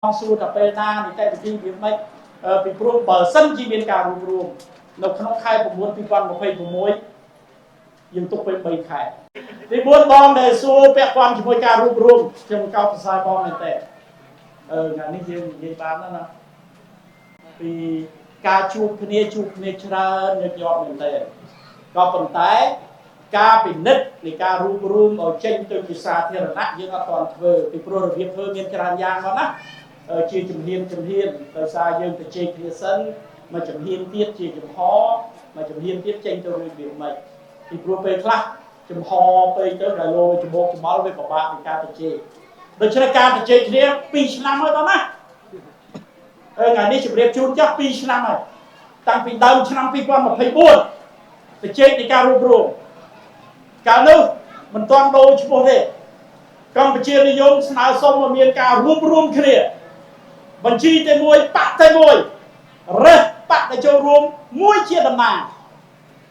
សួរតែពេលណានីតិវិធីវាមិនពីព្រោះបើសិនជាមានការរួមរួមនៅក្នុងខែ9 2026យើងទុកពេល3ខែទី4បងដែលសួរពាក់ព័ន្ធជាមួយការរួមរួមខ្ញុំកោតសរសើរបងមែនតើថ្ងៃនេះយើងនិយាយបានណាពីការជួបគ្នាច្រើនញឹកញាប់មែនតើក៏ប៉ុន្តែការពិនិត្យនៃការរួមឲ្យចេញទៅជាសាធារណៈយើងអត់ទាន់ធ្វើពីព្រោះរបៀបធ្វើមានច្រើនយ៉ាងមកណាជាជំហានដោយសារយើងទៅជែកគ្នាសិនមកជំហានទៀតជាចំហមកជំហានទៀតចេញទៅរួចវាមិនពីព្រោះពេលខ្លះចំហពេកទៅដល់លោច្បោកច្បល់វាពិបាកក្នុងការទៅជែកដូច្នេះការទៅជែកគ្នា2ឆ្នាំហើយបងណាថ្ងៃនេះជម្រាបជូនចាស់2ឆ្នាំហើយតាំងពីដើមឆ្នាំ2024ទៅជែកនៃការរួមរួមកាលនោះមិនទាន់ដូរឈ្មោះទេកម្ពុជានិយមស្នើសុំឲ្យមានការរួមគ្នាបញ្ជីតែមួយបាក់តែមួយរើសបាក់ដែលចូលរួមមួយជាតំណាង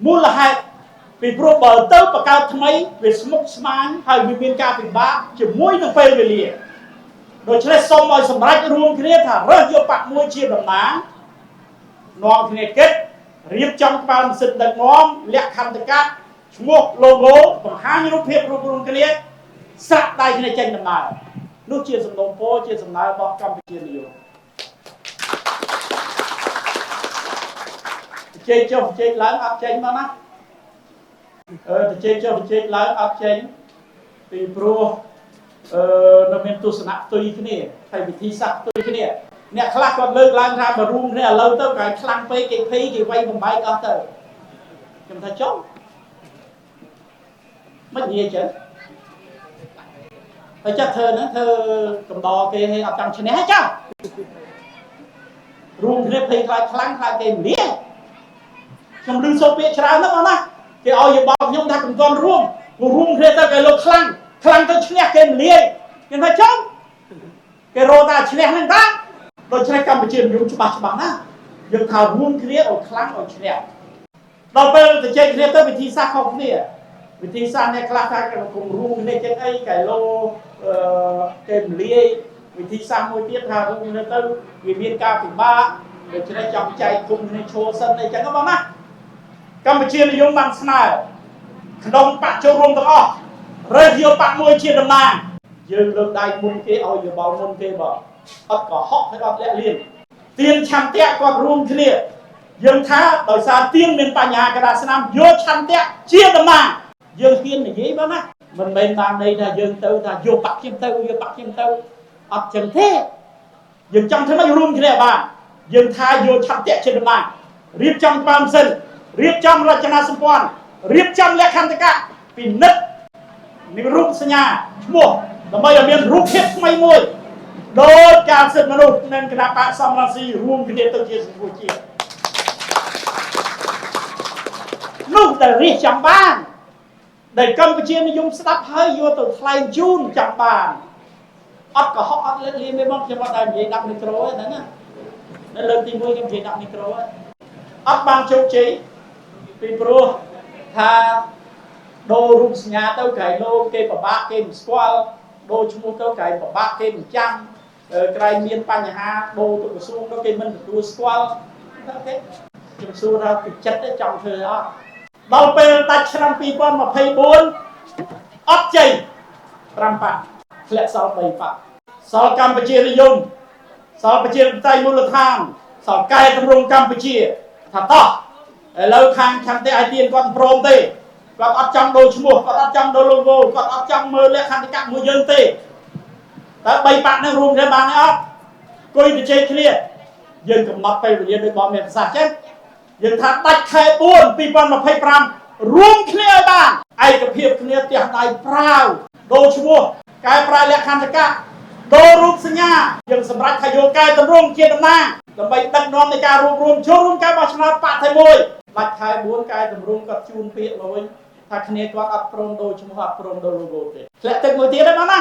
មូលហេតុពីព្រោះបើទៅបង្កើតថ្មីវាស្មុគស្មាញហើយវាមានការពិបាកជាមួយនឹងពេលវេលាដូច្នេះសូមឲ្យសម្រេចរួមគ្នាថារើសយកបាក់មួយជាតំណាងនាំគ្នាគិតរៀបចំក្បាលម៉ាស៊ីនដឹកនាំលក្ខន្តិកៈឈ្មោះ logo បង្ហាញរូបភាពរួមគ្នាស្រាក់ដៃគ្នាចេញដំណើរនោះជាសំណូមពរជាសំណើរបស់កម្ពុជានិយមជែកចុះជែកឡើងអត់ចេញមកណាជែកចុះជែកឡើងអត់ចេញពីព្រោះនៅមានទស្សនៈផ្ទុយគ្នាហើយវិធីសាស្ត្រផ្ទុយគ្នាអ្នកខ្លះគាត់លើកឡើងថាបើរួមគ្នាឥឡូវទៅគេខ្លាំងពេកគេភ័យគេវាយបំបែកអស់ទៅខ្ញុំថាចុះមិននិយាយចឹងហើយចាស់ធ្វើហ្នឹងធ្វើកំដរគេឲ្យអត់ចង់ឈ្នះចារួមគ្នាភ័យខ្លាចខ្លាំងខ្លាចគេម្លាយខ្ញុំឮសូរពាក្យច្រើនណាស់បងណាគេឲ្យយោបល់ខ្ញុំថាកុំទាន់រួមគ្នាទៅគេលោកខ្លាំងទៅឈ្នះគេម្លាយគេថាចុះគេរកតែឈ្នះហ្នឹងតាដូច្នេះកម្ពុជានិយមច្បាស់ណាយើងថារួមគ្នាឲ្យខ្លាំងឲ្យឈ្នះដល់ពេលទៅជែកគ្នាទៅវិធីសាស្ត្រខុសគ្នាវិធីសាស្ត្រអ្នកខ្លះថាគុំរួមគ្នាចឹងអីកែឡូគេមលាយវិធីសាស្ត្រមួយទៀតថារួមគ្នាទៅវាមានការពិបាកដូច្នេះចង់ចែកគុំគ្នាឈរសិនអីចឹងបងណាកម្ពុជានិយមបានស្នើក្នុងបច្ចុប្បន្នទាំងអស់រើសយកបាក់មួយជាតំណាងយើងលើកដៃមុនគេឲ្យយោបល់មុនគេបងអត់កុហកហើយអត់លាក់លៀមទៀនឆន្ទៈគាត់រួមគ្នាយើងថាដោយសារទៀនមានបញ្ហាកដាស្នាមយកឆន្ទៈជាតំណាងយើងហ៊ាននិយាយបងណាមិនមែនតាមន័យថាយើងទៅថាយកបាក់ខ្ញុំទៅអត់ចឹងទេយើងចង់ធ្វើម៉េចរួមគ្នាបានយើងថាយកឆន្ទៈជាតំណាងរៀបចំតាមសិនរៀបចំរចនាសម្ព័ន្ធរៀបចំលក្ខន្តិកៈពិនិត្យមានរូបសញ្ញាឈ្មោះដើម្បីឲ្យមានរូបភាពថ្មីមួយដោយការសិទ្ធិមនុស្សនិងគណៈបកសំរងស៊ីរួមគ្នាទៅជាសង្គមជាតិនោះដែលរៀបចំបានដែលកម្ពុជានិយមស្ដាប់ហើយយកទៅថ្លែងជូនចាំបានអត់កុហកអត់លើកលៀមទេមកខ្ញុំអត់ដែលនិយាយដាក់មីក្រូទេហ្នឹងណានៅលើកទី1ខ្ញុំនិយាយដាក់មីក្រូទេអត់បានជោគជ័យពីព្រោះថាដូររូបសញ្ញាទៅក្រៃលោគេពិបាកគេមិនស្គាល់ដូរឈ្មោះទៅក្រៃពិបាកគេមិនចាំក្រៃមានបញ្ហាដូរទៅក្រសួងទៅគេមិនទទួលស្គាល់ទេខ្ញុំសួរថាពីចិត្តទេចង់ធ្វើអត់ដល់ពេលដាច់ឆ្នាំ2024អត់ចេញ5បាក់ធ្លាក់សល់3បាក់សល់កម្ពុជានិយមសល់ប្រជាធិបតេយ្យមូលដ្ឋានសល់កែតម្រង់កម្ពុជាថាតោះឥឡូវខាងឆន្ទៈឲ្យទៀនគាត់មិនព្រមទេគាត់អត់ចង់ដូរឈ្មោះគាត់អត់ចង់ដូរ logo គាត់អត់ចង់មើលលក្ខន្តិកៈមួយយើងទេតើ3បាក់ហ្នឹងរួមគ្នាបានទេអត់គួយទៅជែកគ្នាយើងកំណត់ពេលវេលាដោយបងមានប្រសាសន៍ចឹងយើងថាដាច់ខែ4 2025រួមគ្នាឲ្យបានឯកភាពគ្នាផ្ទះដៃប្រាវដូរឈ្មោះកែប្រែលក្ខន្តិកៈដូររូបសញ្ញាយើងសម្រាប់ថាយកកែតម្រង់ជាតំណាងដើម្បីដឹកនាំនៃការរួមចូលរួមការបោះឆ្នោតបកតែមួយដាច់ខែ4កែតម្រង់គាត់ជូនពាក្យមកវិញថាគ្នាគាត់អត់ព្រមដូរឈ្មោះអត់ព្រមដូរ logo ទេធ្លាក់ទឹកមួយទៀតទេបងណា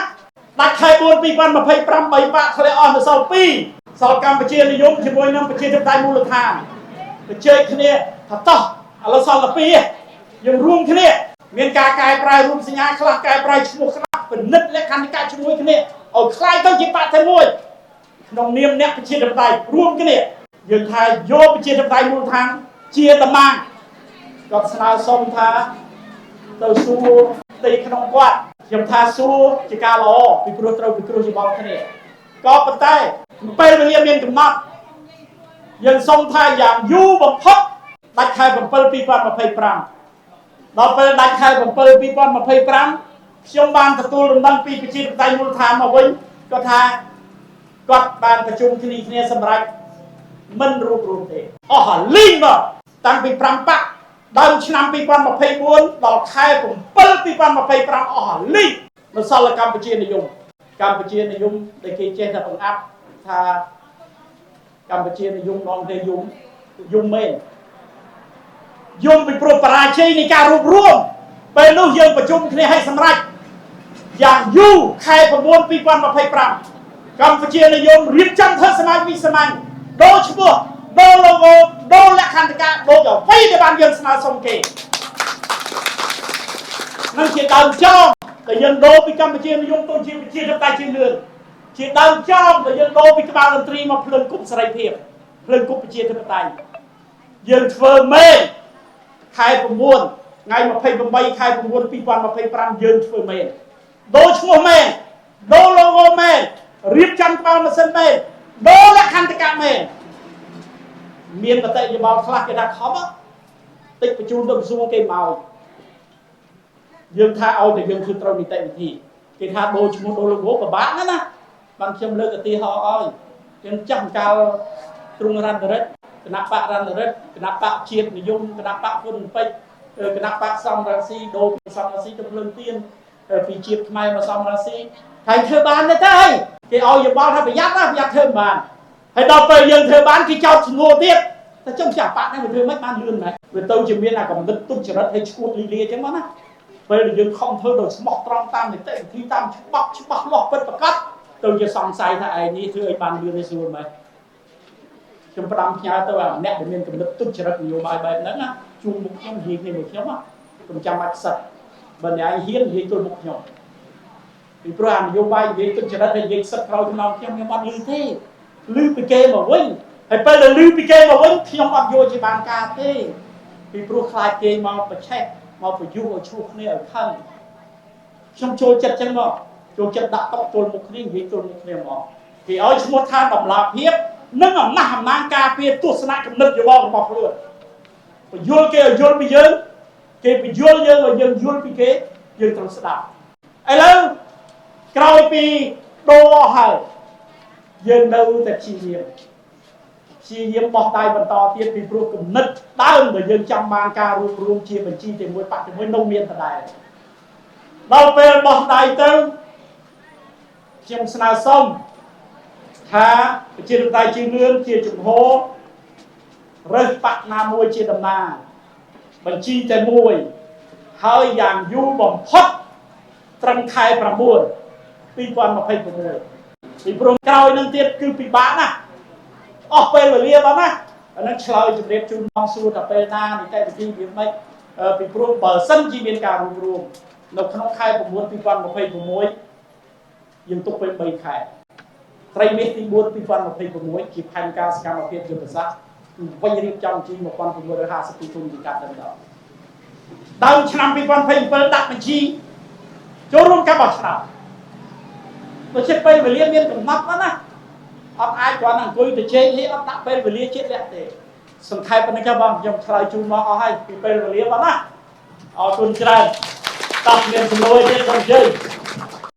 ដាច់ខែ4 2025 3បាក់ធ្លាក់អស់ទៅសល់2សល់កម្ពុជានិយមជាមួយនឹងប្រជាធិបតេយ្យមូលដ្ឋានទៅជែកគ្នាថាតោះឥឡូវសល់តែ2យើងរួមគ្នាមានការកែប្រែរូបសញ្ញាខ្លះកែប្រែឈ្មោះខ្លះពិនិត្យលក្ខន្តិកៈជាមួយគ្នាឲ្យคล้ายទៅជាបកតែមួយ ក្នុងនាមអ្នកប្រជាធិបតេយ្យរួមគ្នាយើងថាយកប្រជាធិបតេយ្យមូលដ្ឋានជាតំណាងគាត់ស្នើសុំថាទៅសួរទីក្នុងគាត់ខ្ញុំថាសួរជាការល្អពីព្រោះត្រូវពិគ្រោះយោបល់គ្នាក៏ប៉ុន្តែពេលវេលាមានកំណត់យើងសុំថាយ៉ាងយូរបំផុតដាច់ខែ7 2025ដល់ពេលដាច់ខែ7 2025ខ្ញុំបានទទួលដំណឹងពីប្រជាធិបតេយ្យមូលដ្ឋានមកវិញគាត់ថាគាត់បានប្រជុំគ្នាសម្រាប់មិនរួបរวมទេអស់លីងមកតាំងពី5ប៉ាក់ដើមឆ្នាំ2024ដល់ខែ7 2025អស់លីងនៅសល់កម្ពុជានិយមដែលគេចេះតែបង្អាប់ថាកម្ពុជានិយមដល់គេយំមែនយំពីព្រោះបរាជ័យនៃការរួបរวมពេលនោះយើងប្រជុំគ្នាឲ្យសម្រេចយ៉ាងយូរខែ9 2025កម្ពុជានិយមរៀបចំធ្វើសមាជវិសាមញ្ញដូរឈ្មោះដូរ logo ដូរលក្ខន្តិកៈដូចអ្វីដែលបានយើងស្នើសុំគេនឹងជាដើមចំដែលយើងដូរពីកម្ពុជានិយមទៅជាប្រជាធិបតេយ្យជឿនលឿនជាដើមចំដែលយើងដូរពីក្បាលតន្ត្រីមកភ្លើងគប់សេរីភាពភ្លើងគប់ប្រជាធិបតេយ្យយើងធ្វើមែនខែ9ថ្ងៃ28ខែ9 2025យើងធ្វើមែនដូរឈ្មោះមែនដូរ logo មែនរៀបចំក្បាលម៉ាស៊ីនមែនដូរលក្ខន្តិកៈមែនមានមតិយោបល់ខ្លះគេថាខំតិចបញ្ជូនទៅក្រសួងគេមកយើងថាឲ្យតែយើងធ្វើត្រូវនីតិវិធីគេថាដូរឈ្មោះដូរ logo ពិបាកណាស់បានខ្ញុំលើកឧទាហរណ៍ឲ្យយើងចាំកាលទ្រង់រន្តរិទ្ធគណៈបករន្តរិទ្ធគណៈបកជាតិនិយមគណៈបកហ៊ុនពេជ្រគណៈបកសំរាស៊ីដូរពីសំរាស៊ីទៅភ្លើងទៀនពីជាតិខ្មែរមកសំរាស៊ីហើយធ្វើបានទេទៅគេឲ្យយោបល់ថាប្រយ័ត្នធ្វើបានហើយដល់ពេលយើងធ្វើបានគេចោទឈ្ងោះទៀតតែចុងចាក់បាក់នេះវាធ្វើមិនបានលឿនណាស់វាទៅជាមានអាកំណត់ទុច្ចរិតឲ្យឈួតលីលាអញ្ចឹងមកណាពេលដែលយើងខំធ្វើដោយស្មោះត្រង់តាមនីតិវិធីតាមច្បាប់ច្បាស់លាស់ពិតប្រាកដទៅជាសង្ស័យថាឯងនេះធ្វើឲ្យបានលឿនឲ្យស្រួលមែនខ្ញុំផ្ដាំផ្ញើទៅអាអ្នកដែលមានកំណត់ទុច្ចរិតនយោបាយបែបហ្នឹងណាជួងមុខខ្ញុំនិយាយគ្នាមួយខ្ញុំខ្ញុំចាំបាច់ខ្សឹបបើអ្នកឯងហ៊ាននិយាយទល់មុខខ្ញុំពីព្រោះអានយោបាយនិយាយទុច្ចរិតហើយនិយាយខ្សឹបក្រោយចំណោមខ្ញុំអត់លឺទេលឺពីគេមកវិញហើយពេលដែលលឺពីគេមកវិញខ្ញុំអត់យកជាបានការទេពីព្រោះខ្លាចគេមកប្រឆេះមកប្រយុទ្ធឲ្យឈ្លោះគ្នាឲ្យខឹងខ្ញុំចូលចិត្តចឹងមកចូលចិត្តដាក់តុកទល់មុខគ្នានិយាយទល់មុខគ្នាមកគេឲ្យឈ្មោះថាតម្លាភាពនិងអំណះអំណាងការពារទស្សនៈគំនិតយោបល់របស់ខ្លួនបញ្យល់គេឲ្យយល់ពីយើងគេបញ្យល់យើងឲ្យយើងយល់ពីគេយើងត្រូវស្ដាប់ឥឡូវក្រោយពីដូរអស់ហើយយើងនៅតែព្យាយាមបោះដៃបន្តទៀតពីព្រោះគំនិតដើមដែលយើងចង់បានការរួបរวมជាបញ្ជីតែមួយបាក់តែមួយនៅមានដដែលដល់ពេលបោះដៃទៅខ្ញុំស្នើសុំថាប្រជាធិបតេយ្យជឿនលឿនជាជំហររើសបកណាមួយជាតំណាងបញ្ជីតែមួយហើយយ៉ាងយូរបំផុតត្រឹមខែ9 2026ពីព្រោះក្រោយនឹងទៀតគឺពិបាកណាស់អស់ពេលវេលាបងណាអានឹងឆ្លើយជំរាបជូនបងសួរតែពេលណានីតិវិធីវាមិនពីព្រោះបើសិនជាមានការរួបរวมនៅក្នុងខែ9 2026យើងទុកពេល3ខែត្រីមាសទី4 2026ជាផែនការសកម្មភាពយុទ្ធសាស្ត្រគឺវិញរៀបចំជី1652ទុនវិកាត់ដល់ដើមឆ្នាំ2027ដាក់បញ្ជីចូលរួមការបោះឆ្នោតបើចិត្តពេលវេលាមានកំណត់ណាអត់អាចគ្រាន់តែអង្គុយទៅជែកនេះអត់ដាក់ពេលវេលាជាតិលក្ខទេសង្ខេបប៉ុណ្ណឹងបងខ្ញុំឆ្លើយជូនមកអស់ហើយពីពេលវេលាបងណាអរគុណច្រើនតោះមានសំណួរទៀតបងជើ